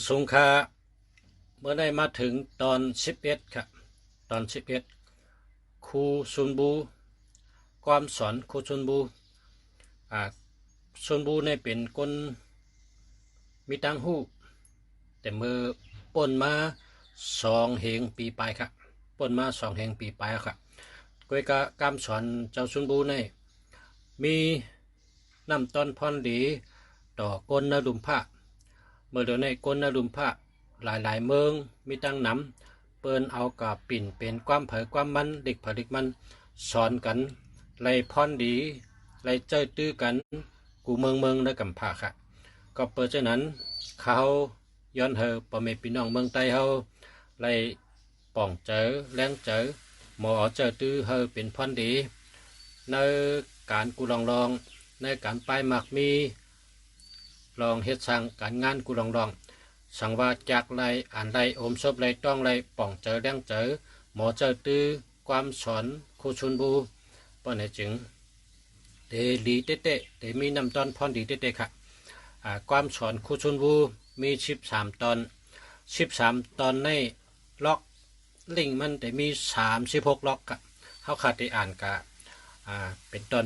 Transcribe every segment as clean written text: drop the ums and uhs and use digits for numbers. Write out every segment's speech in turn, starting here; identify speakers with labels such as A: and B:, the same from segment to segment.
A: สงขลาเมื่อได้มาถึงตอน11ครับตอน11ครูซุนบูความสอนครูซุนบูซุนบูเนี่ยเป็นคนมีตังหูแต่เมื่อป่นมา2 เหงปีไปครับป่นมา2 เหงปีไปครับก้อยกะการสอนเจ้าซุนบูเนี่ยมีน้ำต้นพรดีต่อกนนลุมพระเมื่อเดี๋ยวในกนนลุมพระหลายเมืองมีตั้งน้ำเปิ้นเอากับปิ่นเป็นความเผยความมันเด็กผลิตมันสอนกันไล่พรดีไล่เจ้าตื้อกันกูเมืองในกำพาค่ะก็เปิดเช่นนั้นเขาย้อนเฮอปอเมพี่น้องเมืองใต้เฮาไล่ป่องเจอแรงเจอหมอเจอตื้อเฮอเป็นพรดีในการกูลองในการไปหมักมีลองเฮ็ดสั่งการงานกูลองสังว่าจากไรอ่านไรอมศพไรต้องไรป่องเจอแรงเจอหมอเจอตื้อความสอนครูชุนบูป้อนให้จึงเดลีเตเดมีนำตอนพรดีเตค่ะความสอนครูชุนบูมี13 ตอนในล็อกลิงมันแต่มี36ล็อกค่ะเขาขาดได้อ่านกะเป็นตอ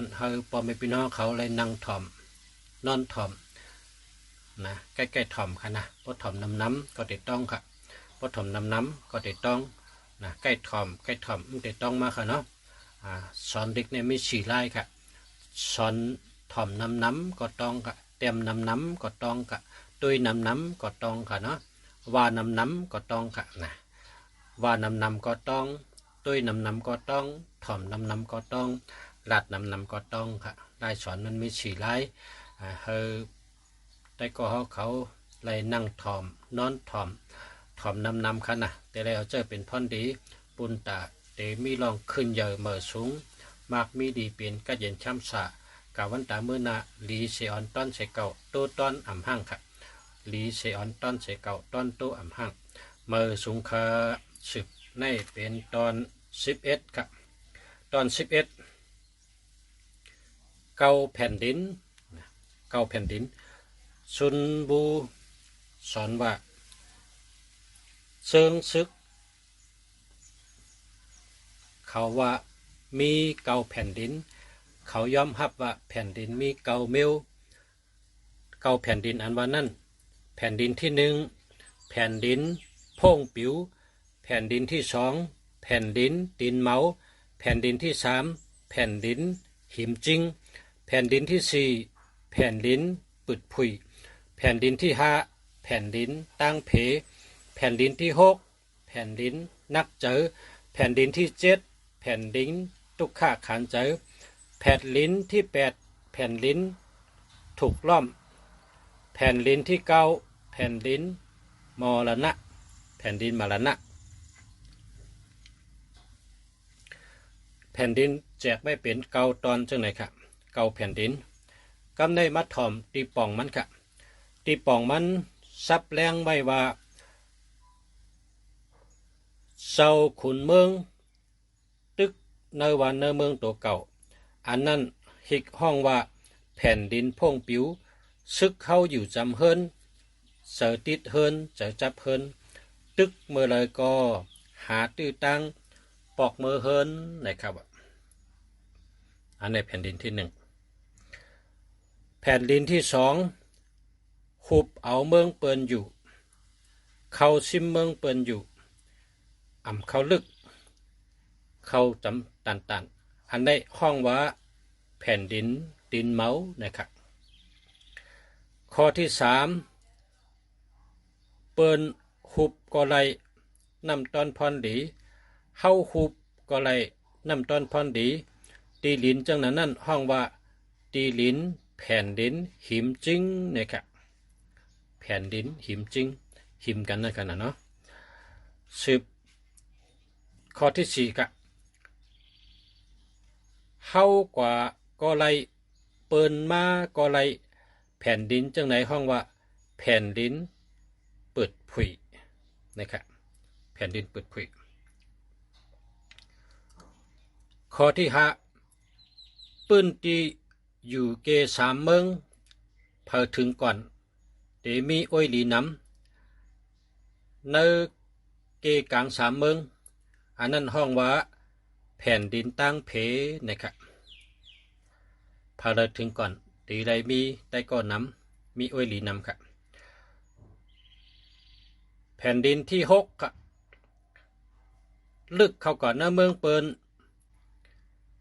A: นเฮาปอมเป็นพี่น้องเขาเลยนั่งถ่อมนอนถ่อมนะใกล้ๆถ่อมค่ะนะพอถ่อมน้ำก็ติดต้องค่ะพอถ่อมน้ำก็ติดต้องนะใกล้ถ่อมมันติดต้องมาค่ะเนาะสอนเด็กเนี่ยมี4 ลายค่ะสอนถ่อมน้ำก็ต้องค่ะเต็มน้ำก็ต้องค่ะตุยน้ำก็ต้องค่ะเนาะว่าน้ำก็ต้องค่ะนะว่าน้ำก็ต้องตุยน้ำก็ต้องถ่อมน้ำก็ต้องลาดน้ำก็ต้องค่ะลายสอนมันมี4 ลายเฮอแต่ก็เขาเลยนั่งถ่อมนอนถ่อมน้ำค่ะนะแต่แล้วเจอเป็นพ่อนดีปุนตาเตมีลองขึ้นเยอะเมื่อสูงมากมีดีเป็นก็เย็นช้ำสะกาวันตาเมื่อนาลีเซออนต้นเสเก่าตัวต้นอ่ำห้างค่ะลีเซออนต้นเสเก่าต้นตัวอ่ำห้างเมื่อสูงคาสืบในเป็นตอน11ครับตอน11เก่าแผ่นดินซุนบูสอนว่าเซิงซึกเขาว่ามีเก่าแผ่นดินเขายอมรับว่าแผ่นดินมีเก่าเมลเก่าแผ่นดินอันว่านั่นแผ่นดินที่1แผ่นดินโพ่งปิ๋วแผ่นดินที่2แผ่นดินดินเมาแผ่นดินที่3แผ่นดินหิมจิงแผ่นดินที่4แผ่นดินปึดผุยแผ่นดินที่5แผ่นดินตั้งเพแผ่นดินที่6แผ่นดินนักเจอแผ่นดินที่7แผ่นดินตุกข้าขานเจอแผ่นดินที่8แผ่นดินถูกล้อมแผ่นดินที่9แผ่นดินมรณะแผ่นดินมรณะแผ่นดินแจกไม่เป็นเก่าตอนจังไหนค่ะเก่าแผ่นดินกำในมัดถ่อมตีป่องมันค่ะตีป่องมันซับแรงไว้ว่าเศร้าขุนเมืองตึกเนวันเนเมืองตัวเก่าอันนั้นหิกห้องว่าแผ่นดินพงปิวซึกเข้าอยู่จำเฮินเสือติดเฮินจะจับเฮินตึกเมื่อเลยก็หาตื้อตั้งปอกมือเฮินนะครับอันในแผ่นดินที่1แผ่นดินที่2หุบเอาเมืองเปินอยู่เข้าซิมเมืองเปินอยู่เข้าลึกเข้าจำตันอันในห้องว่าแผ่นดินดินเมานะครับข้อที่3เปินหุบก็ไลนำตอนพรดีเฮาหุบก็ไลนำตอนพรดีตีลินจังนั้นห้องว่าตีลินแผ่นดินหิมจริงนะครับแผ่นดินหิมจริงหิมกันนะครับเนาะสืบข้อที่4ครับเฮากว่าก็ไลเปินมาก็ไลแผ่นดินจังไหนห้องว่าแผ่นดินเปิดผุยนะครับแผ่นดินเปิดผุยข้อที่5ปื้นตีอยู่เก3 เมืองเผอถึงก่อนเดมีอ้อยลีน้ ในเกกลางสามเมืองอันนั้นห้องว่าแผ่นดินตั้งเพนะครับพาเราถึงก่อนตีใดมีได้ก็น้ำมีอ้อยหลีน้ำครับแผ่นดินที่หกครับลึกเข้าก่อนหน้าเมืองเปิน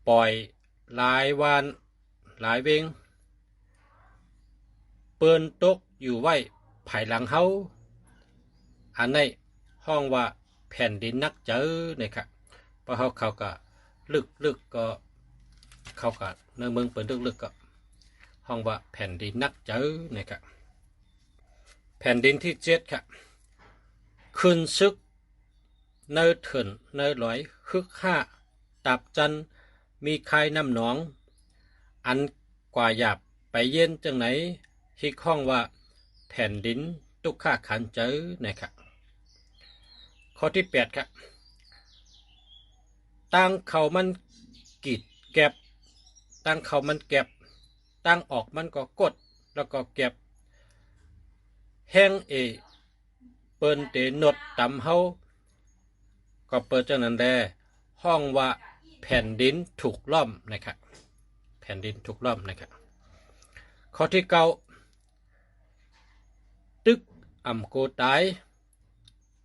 A: ปล่อยหลายวานหลายเวงเปินตกอยู่ไว้ภายหลังเฮาอันในห้องว่าแผ่นดินนักเจอนะครับเพราะเขาก็ลึกก็เขาก็ในเมืองเปิดลึกก็ห้องว่าแผ่นดินนักเจอนะครับแผ่นดินที่เจ็ดครับขึ้นซึกเนเถินเนลอยฮึกห้าตับจันมีคายน้ำหนองอันกว่าหยาบไปเย็นจังไหนฮิกห้องว่าแผ่นดินตุกข้าขันเจอนะครับข้อที่แปดครับตั้งเขามันกีดแก็บตั้งเขามันแก็บตั้งออกมันก็กดแล้วก็เก็บแห้งเปิ้นเตนดตำเฮาก็เปิดจังนั้นแลห้องว่าแผ่นดินถูกล้อมนะครับแผ่นดินถูกล้อมนะครับข้อที่เก้าตึกอ่ำโกตาย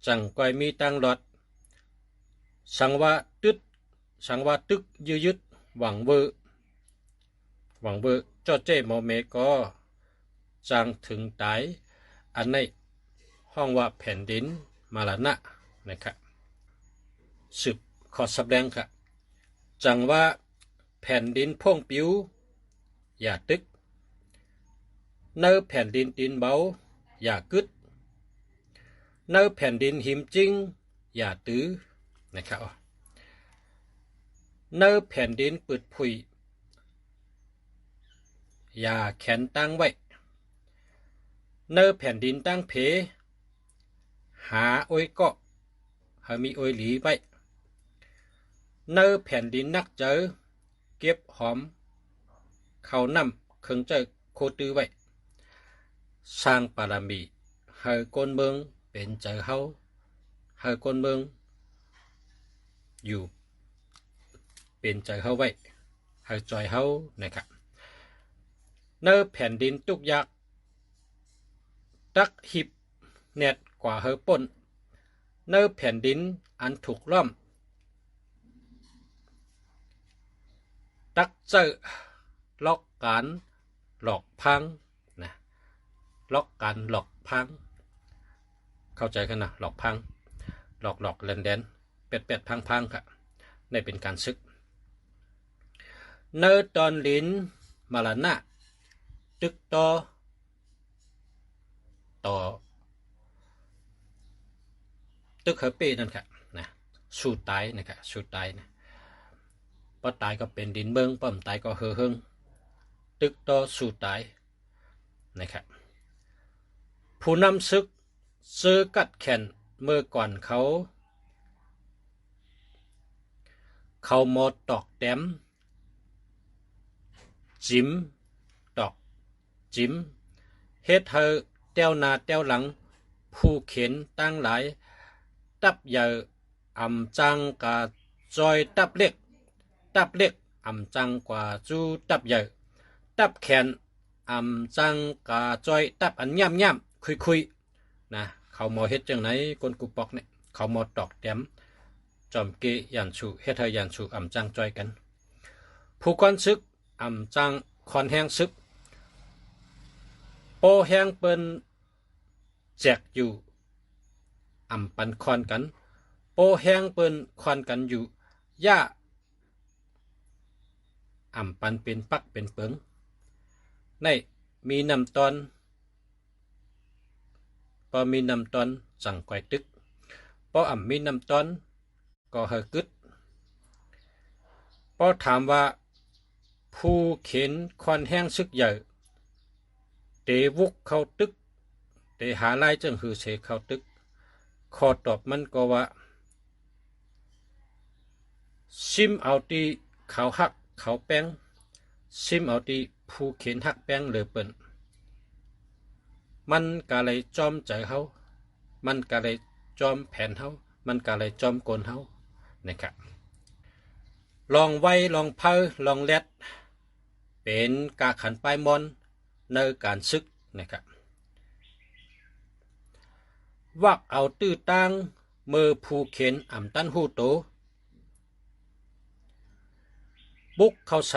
A: จังก้อยมีตังหลอดสังว่าตึกยึดหวังเวอเจ้าเจ้หมอเมก็จังถึงตายอันในห้องว่าแผ่นดินมาลานะนะครับสืบขอสับแดงค่ะจังว่าแผ่นดินพ่งปิวอย่าตึกเนื้อแผ่นดินตีนเบาอย่ากึดเนื้อแผ่นดินหิมจริงอย่าตื้อนะครับเนื้อแผ่นดินปืดผุยอย่าแขนตั้งไว้เนื้อแผ่นดินตั้งเพหาอ้อยเกาะหามีอ้อยหลีไว้เนื้อแผ่นดินนักเจอเก็บหอมเขานำเครื่องเจอโคตื้อไว้สร้างปารามีให้คนเมืองเป็นเจอเฮาให้คนเมืองอยู่เป็นเจอเฮาไว้ให้จอยเฮานะครับเนื้อแผ่นดินทุกอย่างตักหิบเน็ตกว่าเฮาป่นเนื้อแผ่นดินอันถูกล้อมตักเจอล็อกการหลอกพังนะล็อกการหลอกพังเข้าใจกันนะหลอกพังหลอกแลนเดนเป็ดพังค่ะในเป็นการซึกเนอตอนลินมาลานะตึกต่อตึกเฮเป้นั่นค่ะนะสู้ตายนะครับสู้ตายนะพอตายก็เป็นดินเมืองป้อมตายก็เฮงตึกต่อสู้ตายนะครับผู้นำซึกซื้อกัดแขนเมื่อก่อนเขาหมดตอกแต้มจิ้มตอกจิ้มเฮ็ดเธอเต้วหน้าเต้วหลังผู้เข็นตั้งหลายตับใหญ่อ่ำจังกาจอยตับเล็กอ่ำจังกว่าจูตับใหญ่ตับแขนอ่ำจังกาจอยตับอันย่ำคุยนะเขาหมอเฮ็ดจังไหนคนกูปอกเนี่ยเขาหมอตอกแต้มจอมเกยันชูเฮ็ดเธอยันชูอ่ำจังจอยกันผู้ก้อนซึกอ่ำจังคอนแห้งซึกโปแห้งเปิ้นแจกอยู่อ่ำปันคอนกันโปแห้งเปิ้นคอนกันอยู่ย่าอ่ำปันเป็นปักเป็นเปิงในมีนำตอนพอมีนำตอนสั่งไกวตึกพออ่ำมีนำตอนก็เฮกึดพอถามว่าผู้เข็นคอนแห้งซึกใหญ่เตวุกเข้าตึกเตหาไล่จังหือเสเข้าตึกขอตอบมันก็ว่าซิมเอาตีเขาหักเขาแป้งซิมเอาตีผู้เข็นหักแป้งเหลือเปิ่นมันก็เลยจอมใจเขามันก็เลย จอมแผ่นเฮามันก็เลยจอมกลเฮานะครับลองไว้ลองเพอลองแลดเป็นกาขันปลายมอนในการซึกนะครับวักเอาตื้อตั้งมือผู้เข็นอ่ำตั้นหูโตบุกเข้าเส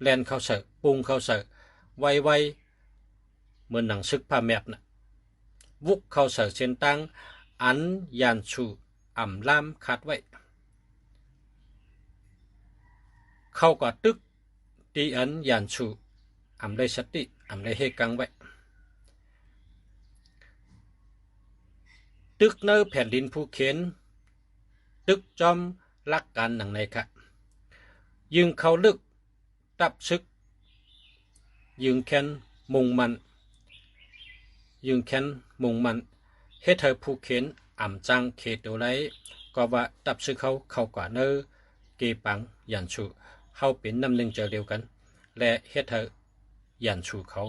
A: แลนเข้าเสปุงเข้าเสไวไวเหมือนหนังซึกผ้าแมบนะวุกเข้าเสเส้นตั้งอันยานชูอ่ำล่ามคัดไว้เข้าก็ตึกตีอันยานชูอ่ำได้สติอ่ำได้เฮกังไว้ตึกเนอแผ่นดินภูเข็นตึกจอมลักกันหนังในค่ะยึงเขาลึกตับซึกยึงแค้นมุงมันยึงแค้นมุงมันเฮ็ดเธอภูเข็นอ่ำจังเขตตัวไรก็ว่าตับซึกเขากว่าเนอเกปังยันชูเขาเป็นน้ำหนึ่งเจอเดียวกันและเฮ็ดเธอยันชูเขา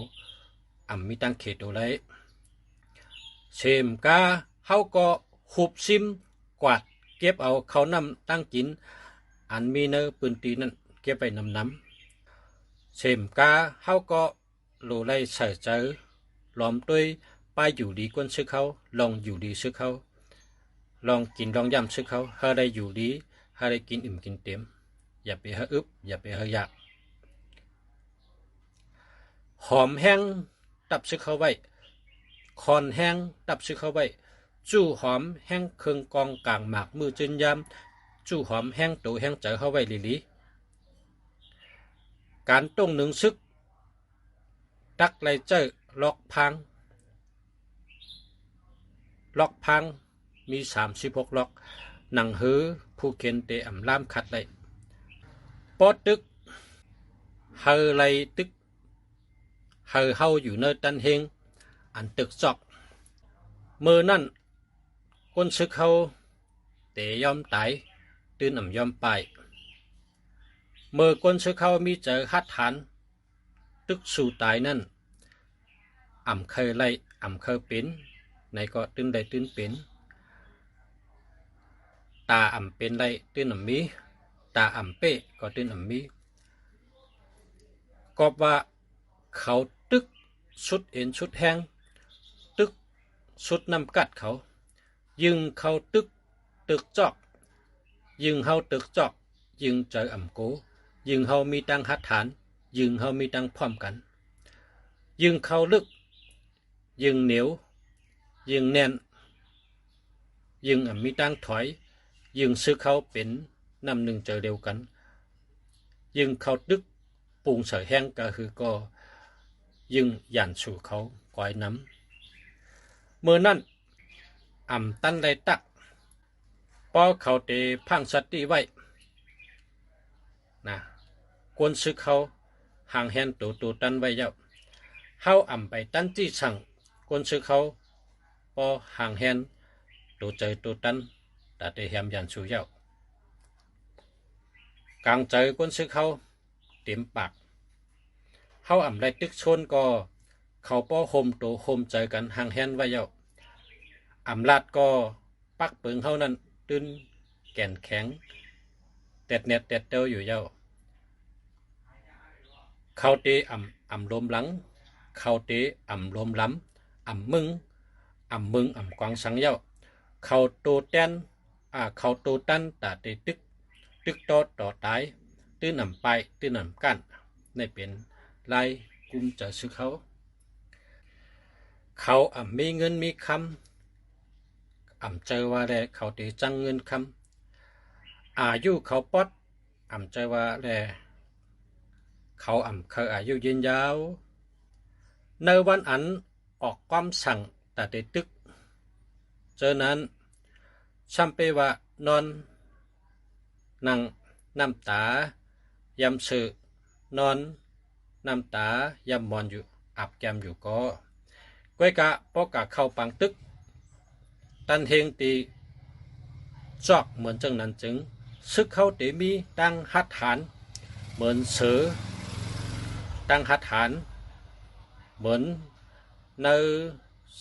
A: อ่ำมีตั้งเขตตัวไรเชมกาเขาก็หุบซิมกวาดเก็บเอาเขานำตั้งกินอันมีเนอปืนตีนั้นเก็บไปนำเชมกาเขาก็โลไล่ใส่เจอล้อมด้วยไปอยู่ดีกวนซึกเขาลองอยู่ดีซึกเขาลองกินลองยำซึกเขาเฮาได้อยู่ดีเฮาได้กินอิ่มกินเต็มอย่าไปเฮาอึบอย่าไปเฮาอยากหอมแห้งตับซึกเขาไว้คอนแห้งตับซึกเขาไว้จู้หอมแห้งเครื่องกองกลางหมากมือจืนยำจู้หอมแห้งตูแห้งเจอเขาไว้ลีการต้งหนึ่งซึกตักไลเจอล็อกพังมี36ล็อกหนังหือผู้เข็นเตอำล่ามขัดเลยปอตึกเฮอไลตึกเฮอเฮาอยู่เนอตันเฮงอันตึกจอกเมื่อนั่นก้นซึกเขาเตยอมตายตื่นอ่ำยอมไปเมื่อก้นซึกเขามีเจอฮัดฐานตึกสู่ตายนั่นอ่ำเคยไล่อ่ำเคยเป็นในก็ตื่นได้ตื่นเป็นตาอ่ำเป็นไล่ตื่นอ่ำมีตาอ่ำเป้ก็ตื่นอ่ำมีก็ว่าเขาตึกสุดเอ็นสุดแห้งตึกสุดน้ำกัดเขายึงเขาตึกจอกยึงเฮาตึกจอกยึงเจออ่ำโกยึงเฮามีตังหัดฐานยึงเฮามีตังพร้อมกันยึงเขาลึกยึงเหนียวยึงแน่นยึงมีตังถอยยึงซื้อเขาเป็นน้ำหนึ่งเจอเดียวกันยึงเขาตึกปุงเสยแห้งก็คือก็ยึงหยันสู่เขาก้อยน้ำเมื่อนั้นอ่ำตั้นไรตักปอเขาเตพังสติไว้นะกวนซึกเขาห่างแหนตัวตันไว้เย้าเฮาอ่ำไปตั้นที่สั่งกวนซึกเขาปอห่างแหนตัวเจอตัวตันแต่เตแฮมยันสู่เย้ากลางเจอกวนซึกเขาเต็มปากเฮาอ่ำไรตึกชนก็เขาป้อโฮมโตโฮมเจอกันห่างแหนไว้เย้าอ่ำลาดก็ปักเปิงเฮานั้นตื้นแก่นแข็งเต็ดเน็ดเต็ดเต้าอยู่เย้าเขาเตอ่ำลมหลังเขาเตอ่ำลมล้ำอ่ำมึงอ่ำกวางสังเย้าเขาโตแตนเขาโตตันตาเตตึกต่อตายตื้นอ่ำไปตื้นอ่ำกันในเป็นลายกุมจะซื้อเขาอ่ำมีเงินมีคำอ่ำเจอว่าแลเขาเตจังเงินคำอายุเขาปอดอ่ำเจอว่าแลเขาอ่ำเคยอายุยืนยาวในวันอันออกความสั่งแต่เตตึกเจอนั้นช่ำเปว่านอนนั่งน้ำตายำสือนอนน้ำตายำมอนอยู่อาบแกมอยู่ก็ก้อยกะปอกะเข้าปังตึกตันเฮงตีจอกเหมือนจังนั้นจึงซึกเขาเตมีตั้งหัดฐานเหมือนเสือตั้งหัดฐานเหมือนใน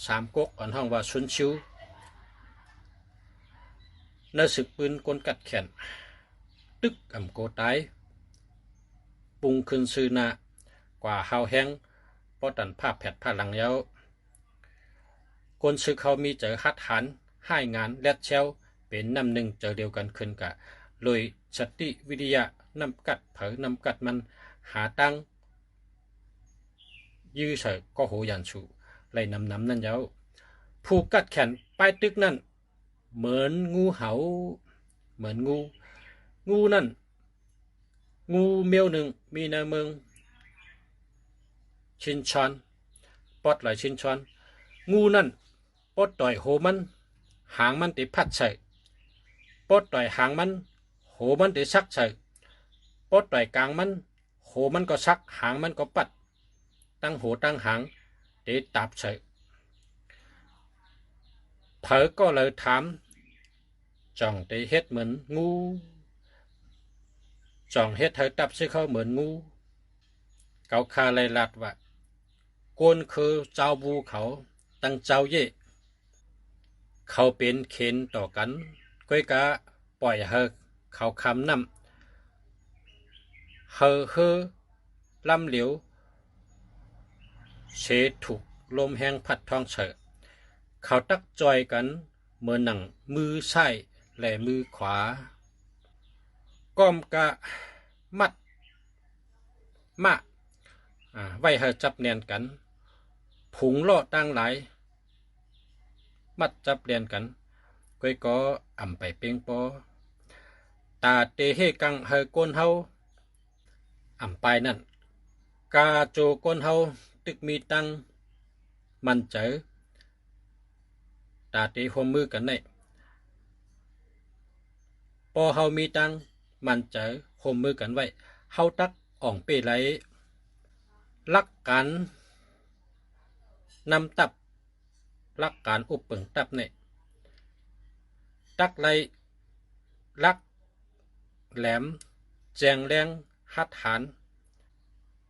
A: สามก๊กอันห้องว่าชุนชิวเนื้อสึกปืนกลกัดแขนตึกอ่ำโกตายปุงขึ้นซื้อหน้ากว่าเฮาแห้งปอตันภาพแผดผ้าหลังเย้ากลซื้อเขามีเจอฮัดหันให้งานแลดเชลเป็นนำหนึ่งเจอเดียวกันขึ้นกะเลยสติวิทยานำกัดเผอนำกัดมันหาตั้งยื้อเฉยก็โหยันชูไล่นำนั่นเย้าผู้กัดแขนป้ายตึกนั่นเหมือนงูเหาเหมือนงูนั่นงูเมียวหนึ่งมีในเมืองชินชอนปอดหลายชินชอนงูนั่นปอดต่อยโหมันหางมันติพัดใส่ปอดต่อยหางมันโหมันติซักใส่ปอดต่อยกลางมันโหมันก็ซักหางมันก็ปัดตั้งโหตั้งหางติตับใส่เผอก็เลยถามจ่องติเฮ็ดเหมือนงูจ่องเฮ็ดเธอตับซื้อเขาเหมือนงูเกาคาเลยลัดว่ากวนคือเจ้าบูเขาตั้งเจ้าเย่เขาเป็นเข็นต่อกันก้อยกะปล่อยเฮอเขาคำนำเฮอลำเหลียวเชถูกลมแห้งพัดท้องเฉอเขาตักจอยกันเมื่อหนังมือซ้ายและมือขวาก้อมกะมัดมะไว้เฮอจับแนนกันผงล่อตั้งหลายมัดจับเรียนกันก้อยก็อ่ำไปเป้งปอตาเตเฮกังเฮอก้นเฮาอ่ำไปนั่นกาโจก้นเฮาตึกมีตังมันเจอตาเตหัวมือกันได้พอเฮามีตังมันเจอหัวมือกันไว้เฮาตักอ่องเปไหลลักกันนำตับลักการอุปเปิงตับเนี่ยตักไหลลักแหลมแจงแรงหัดหาน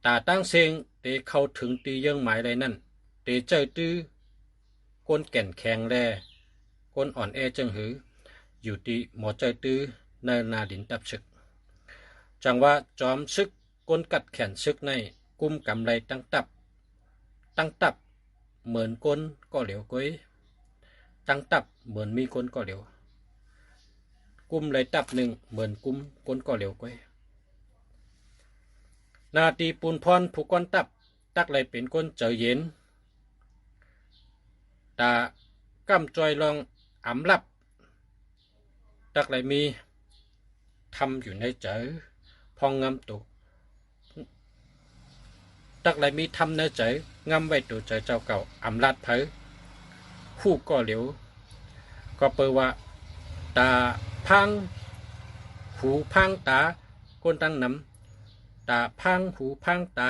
A: ตาตั้งเสียงเตเข้าถึงตีเยื่องหมายเลยนั่นเตเจอตื้อก้นแก่นแข็งแร่ก้นอ่อนแอจังหืออยู่ตีหมอเจอตื้อในนาดินตับศึกจังว่าจอมซึกก้นกัดแขนซึกในกุมกำไรตั้งตับเหมือนก้นก็เหลียวก้อยตั้งตับเหมือนมีก้นก็เหลียวกุมเลยตับหนึ่งเหมือนกุมก้นก็เหลียวก้อยนาตีปูนพรผูกก้อนตักเลยเป็นก้นเจอเย็นตากำจอยลองอ่ำลับตักเลยมีทำอยู่ในเจอพองงำตุตักเลยมีทำในเจองำไว้ตัวเจอเจ้าเก่าอ่ำลัดเผอคู่ก็เหลียวก็เปิดว่าตาพังหูพังตาก้นตั้งน้ำตาพังหูพังตา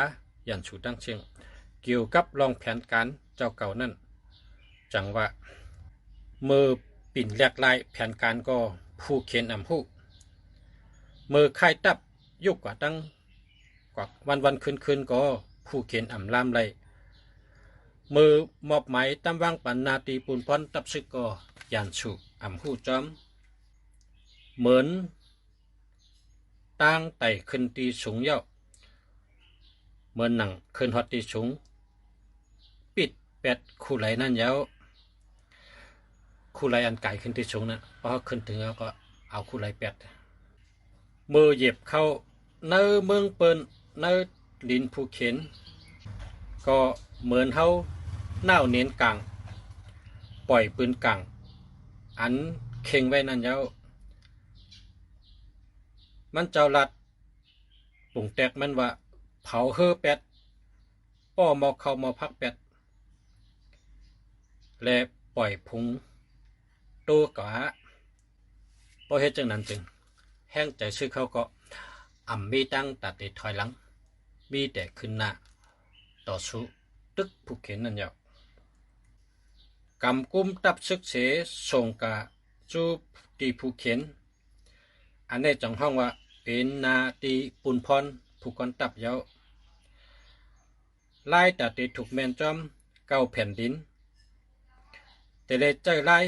A: ยันฉูตั้งเชียงเกี่ยวกับรองแผนการเจ้าเก่านั่นจังว่ามือปิ่นแหลกลายแผนการก็ผู้เขียนหูมือไข่ตับยุกกว่าตั้งกว่าวันคืนก็ผู้เขียนลามไรมือมอบหมายตำวางปันนาตีปูนพรตับซึกก็ยันฉูหูจอมเหมือนตั้งไต่ขึ้นตีสูงเย้าเหมือนหนังขึ้นฮอตตีสูงปิดเป็ดคู่ไหลนั่นเย้าคู่ไหลอันไก่ขึ้นตีสูงนั่นพอขึ้นถึงแล้วก็เอาคู่ไหลเป็ดมือเหยียบเข้าเนื้อเมืองเปิ้นเนื้อดินภูเข็นก็เหมือนเฮาหน้าเน้นกลางปล่อยปืนกลางอันเข่งไว้นั่นเย้ามันเจ้าลัดปุ่งแตกมันว่าเผาเฮอเป็ดป้อมอเข้ามาพักเป็ดและปล่อยพุงตัวกะพอเฮ็ดจังนั้นจึงแห้งใจซื้อเขาก็มีตั้งตัดติดถอยหลังมีแต่ขึ้นหน้าต่อสู้ตึกผู้เข็นนั่นเย้ากำกุมตับซึกเสส่งกะจูตีผู้เข็นอันนี้จังห้องว่าเป็นนาตีปุนพรผู้กอนตับเย้าไล่แต่ตีถูกแมนจอมเก้าแผ่นดิน แต่เลยใจไล่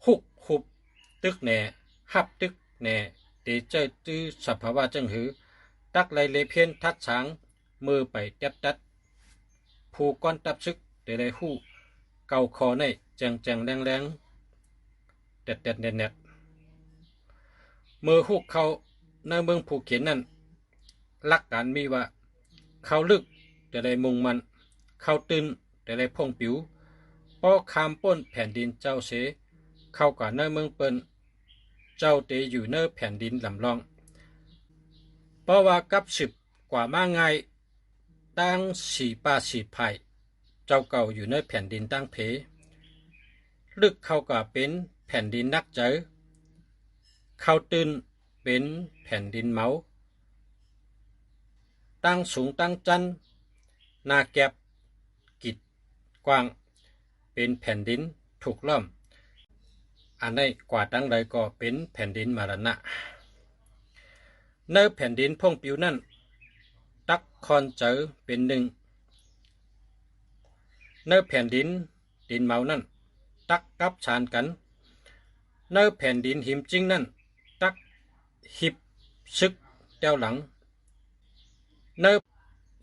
A: หุบหุบตึกแหน่หับตึกแหน่เตเจอตื้อสภาวะจังหือตักไลเลเพียนทัดฉางมือไปเต็บตัดผู้ก้อนตับซึกแต่เลยหู้เกาคอในแจงแจงแรงแรงเด็ดเด็ดเน็ดเน็ดมือหุกเขาในเมืองภูเก็ตนั่นลักการมีว่าเขาลึกแต่ได้มุงมันเขาตื่นแต่ได้พงผิวป้อคามป้นแผ่นดินเจ้าเสเข้ากับในเมืองเปิ้นเจ้าเตอยู่เนอแผ่นดินลำลองเพราะว่ากับสิบกว่ามาไงตั้งสี่ป่าสี่ไผ่เจ้าเก่าอยู่ในแผ่นดินตั้งเพลึกเข้ากับเป็นแผ่นดินนักเจอเขาตื่นเป็นแผ่นดินเมาตั้งสูงตั้งจันนาแก็บกิดกว้างเป็นแผ่นดินถูกล้อมอันใดกว่าตั้งใดก็เป็นแผ่นดินมรณะในแผ่นดินพงปิวนั่นตักคอนเจอเป็นหนึ่งในแผ่นดินดินเมานั่นตักกับชานกันในแผ่นดินหิมจริงนั่นตักหิบซึกเต้าหลังเนิบ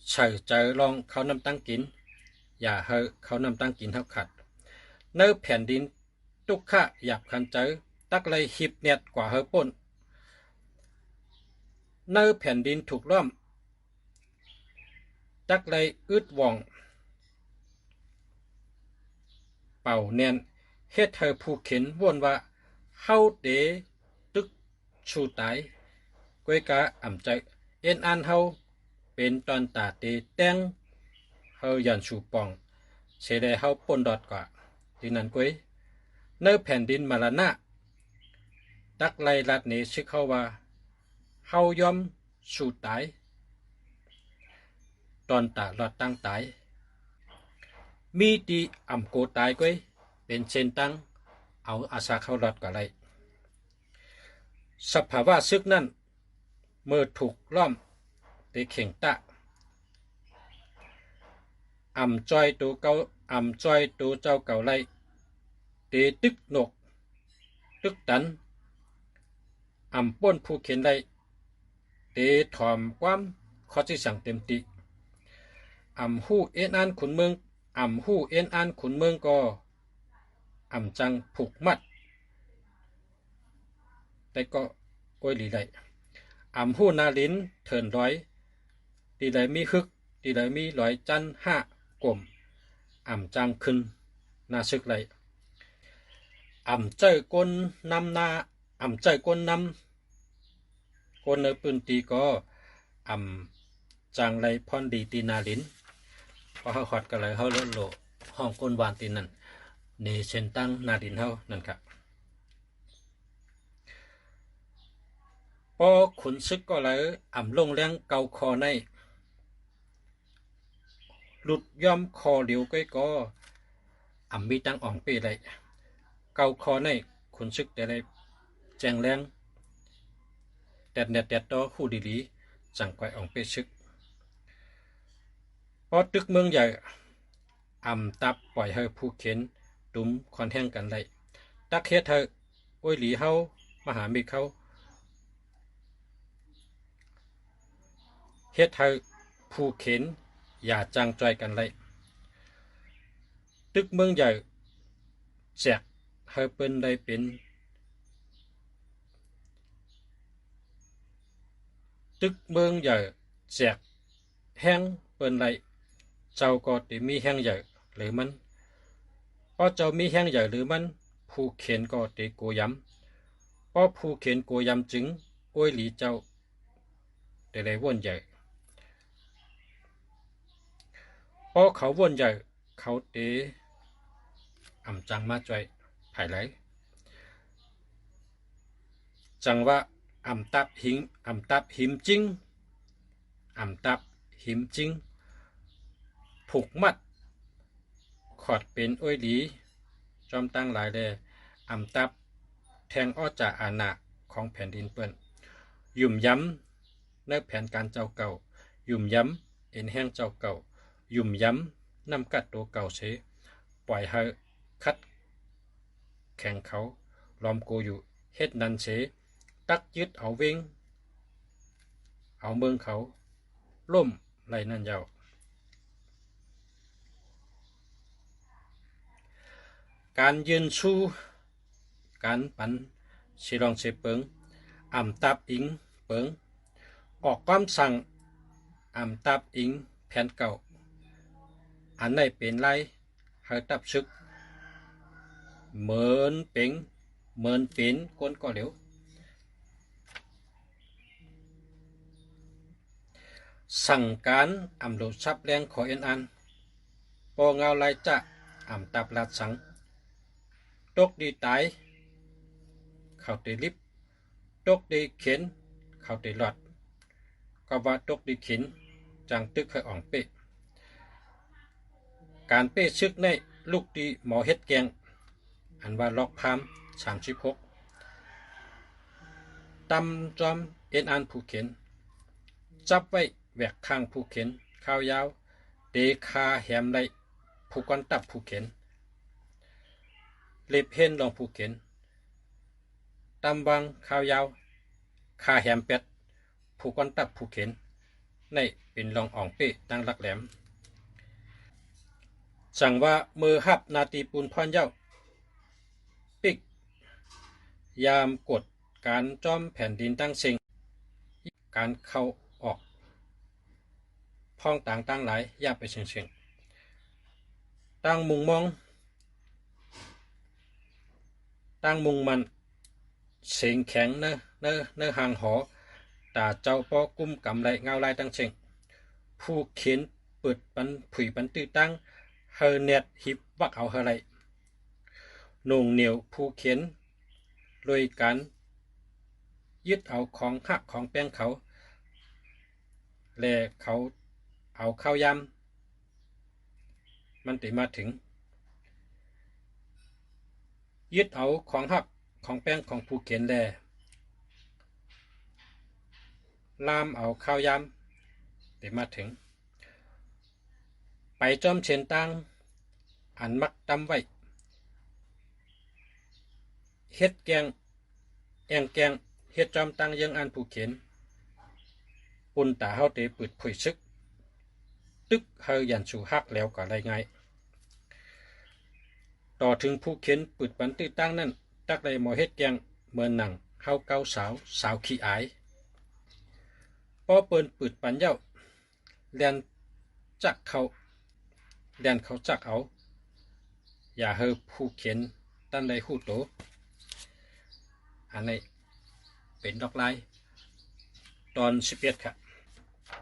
A: เฉยเจอลองเขานำตั้งกินอย่าเฮอเขานำตั้งกินเท่าขัดเนิบแผ่นดินตุกขะหยับคันเจอตักเลยหิบเนียดกว่าเฮอป่นเนิบแผ่นดินถูกล้อมตักเลยอึดว่องเป่าเนียนเฮ็ดเธอผู้เข็นวนว่าเฮาเดตึกชูตายก้วยกะอ่ำใจเอ็นอันเฮาเป็นตอนตาเตแต้งเฮายันชูปองเสไดเฮาป่นดอดกว่าดินันก้วยเนื้อแผ่นดินมรณะตักไลลัดเนชิเข้าว่าเฮายอมชูตายตอนตาลอดตั้งตายมีตีอ่ำโกตายก้วยเป็นเช่นตั้งเอาอาสาเข้าลอดกับไรสภาวะซึกนั่นเมื่อถูกล้อมเตเข่งตะอ่ำจ้อยตัวเก่าอ่ำจ้อยตัวเจ้าเก่าไรเตตึกหนกตึกตันอ่ำป้นผู้เขียนไรเตถอมความข้อที่สั่งเต็มติอ่ำหู้เอ็นอันขุนเมืองอ่ำหู้เอ็นอันขุนเมืองก็อ่ำจังผูกมัดแต่ก็โอ้ยหลีไรอ่ำหู้นาลินเถินร้อยตีไหลมีฮึกตีไหลมีร้อยจันห้ากลมอ่ำจังขึ้นนาซึกไรอ่ำเจ้ก้นนำนาอ่ำเจ้ก้นนำก้นในปืนตีก็อ่ำจังไรพรดีตีนาลินพอเขาขอดกันเลยเขาเลื่อนโลห้องก้นวานตีนั่นเนเชนตั้งนาดินเขานั่นครับพอขุนซึกก็เลยอ่ำลงแรงเกาคอในหลุดย่อมคอเหลียวก้อยก็อ่ำมีตั้งอ่องเปเลยเกาคอในขุนซึกแต่เลยแจงแรงแต่เน็ตแต่ต่อคู่ดีๆจังไกวอ่องเปซึกพอตึกเมืองใหญ่อ่ำตับปล่อยให้ผู้เข็นตุ้มคอนแห้งกันเลยตักเฮ็ดเธอโอ้ยหลีเฮามหามิเขาเฮ็ดให้ผู้เข็นอย่าจังจอยกันเลยตึกเมืองใหญ่แจกให้เปิ้นได้เป็นตึกเมืองใหญ่แจกแห้งเปิ้นไรเจ้าก็ติมีแห้งใหญ่หรือมันเพราะเจ้ามีแห้งใหญ่หรือมันผู้เข็นก็ติโกยำเพราะผู้เข็นโกยำจึงโอ้ยหลีเจ้าแต่ได้ว่นใหญ่พอเขาว่นใหญ่เขาเตอ่ำจังมาจ่อยภายไหลจังว่าอ่ำตับหิมจริงอ่ำตับหิมจริงผูกมัดขอดเป็นอ้อยหลีจอมตั้งหลายแดอ่ำตับแทงอ้อจ่าอาณาของแผ่นดินเปิ้นยุ่มย้ำในแผนการเจ้าเก่ายุ่มย้ำเอ็นแห้งเจ้าเก่ายุ่มย้ำนำกัดตัวเก่าเสปล่อยให้ คัดแข่งเขาล้อมโกอยู่เฮ็ดนันเสตักยึดเอาเวงเอาเมืองเขาล่มไหลนั่นยาวการยืนสู้การปันสิลองเสเปิงอ่ำตับอิงเปิงออกความสั่งอ่ำตับอิงแผ่นเก่าอันไหนเป็นไรให้ตับซึกเหมือนเป็นก้นก็เหลวสั่งการอ่ำโหลดซับแรงขอเอ็นอันปอเงาลายจะอ่ำตับลาดสังตกดีตายเข้าตีลิบตกดีเข็นเข้าตีหลอดก็ว่าตกดีเข็นจังตึกให้อ่องเป๊ะการเป้ซึกในลูกดีหมอเฮ็ดแกงอันว่าล็อกพาม36ตำจอมเอ็นอันผู้เข็นจับไว้แหวกข้างผู้เข็นข้าวยาวเดคาแหมไรผู้กอนตับผู้เข็นเล็บเห็นลองผู้เข็นตำบังข้าวยาวคาแหมเป็ดผู้กอนตับผู้เข็นในเป็นลองอ่องเป้ตั้งหลักแหลมสั่งว่ามือหับนาตีปูนพรเย้าปิกยามกดการจอมแผ่นดินตั้งสิงการเข้าออกพ้องต่างตั้งหลายย่าไปเชิงตั้งมุงมองตั้งมุงมันเสียงแข็งเนห่างหอตาเจ้าปอกุ้มกำไรเงาลายตั้งเชิงผู้เขียนเปิดปันผุยปันตื้อตั้งเฮเน็ตฮิบวักเอาเฮไรนงเหนียวผู้เขียนโดยการยึดเอาของหักของแป้งเขาและเขาเอาข้าวยำมันติมาถึงยึดเอาของหักของแป้งของผู้เขียนแลลามเอาข้าวยำติมาถึงไปจอมเชียนตั้งอันมักตำไว้เฮ็ดแกงแองแกงเฮ็ดจอมตั้งยังอันผู้เขียนปุ่นตาเฮาเตปืดผุยซึกตึกเฮายันสู่ฮักแล้วก็ไรไงต่อถึงผู้เขียนปืดปันตื้อตั้งนั่นตักไรหมอเฮ็ดแกงเมือนหนังเฮาเกาสาวขี้อายพอเปิ้นปืดปันเย้าแลนจักเขาจักเอาอย่าเฮอผู้เขียนตั้นใดหู้โตอันนี้เป็นดอกลายตอน11ครับ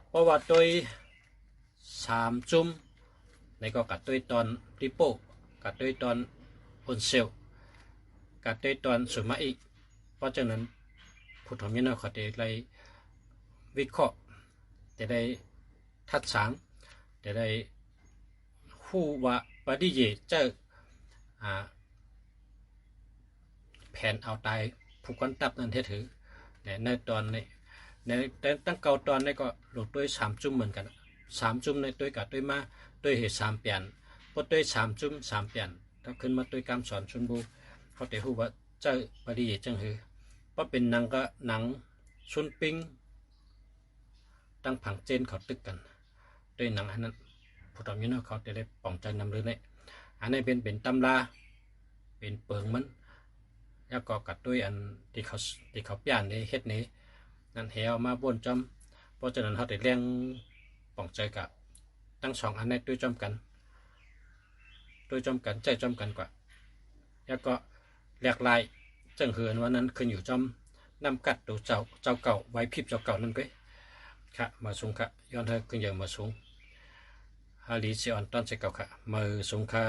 A: เพราะว่าตัว3จุ่มในก็กัดตัวตอนริโป้กัดตัวตอนอุนเซลกัดตัวตอนสุมาอีเพราะฉะนั้นผู้ทำยันเขาจะได้วิเคราะห์จะได้ทัดสางจะได้คู่ว่าปฏิเยเจอแผนเอาตายผู้กันตับนั่นเทถือในตอนนี้ในตั้งเก่าตอนนี้ก็หลุดด้วย3จุ่มเหมือนกัน3จุ่มในตัวกับตัวมาตัวเหตุ3เปลี่ยนพอตัว3จุ่ม3เปลี่ยนถ้าขึ้นมาตัวการสอนชนบูเขาแต่หูว่าเจ้าปฏิเยจังหือเพราะเป็นหนังก็หนังชุนปิ้งตั้งผังเจนเขาตึกกันด้วยหนังอันนั้นผู้ทำยันเขาจะได้ป้องใจนำเรื่องนี้อันนี้เป็นตำราเป็นเปิงมันแล้วก็กัดด้วยอันที่เขาเปลี่ยนในเฮ็ดนี้นั่นเหวมาบนจอมเพราะฉะนั้นเขาได้เลี้ยงป้องใจกับตั้ง2อันนี้ด้วยจอมกันใจจอมกันกว่าแล้วก็แหลกลายจังเหือนวันนั้นขึ้นอยู่จอมนำกัดตัวเจ้าเก่าไว้พิบเจ้าเก่านั่นก็ค่ะมาสูงค่ะย้อนเธอขึ้นอย่างมาสูงฮาลีเซียนตอนเจ้าเก่าค่ะมาสูงค่ะ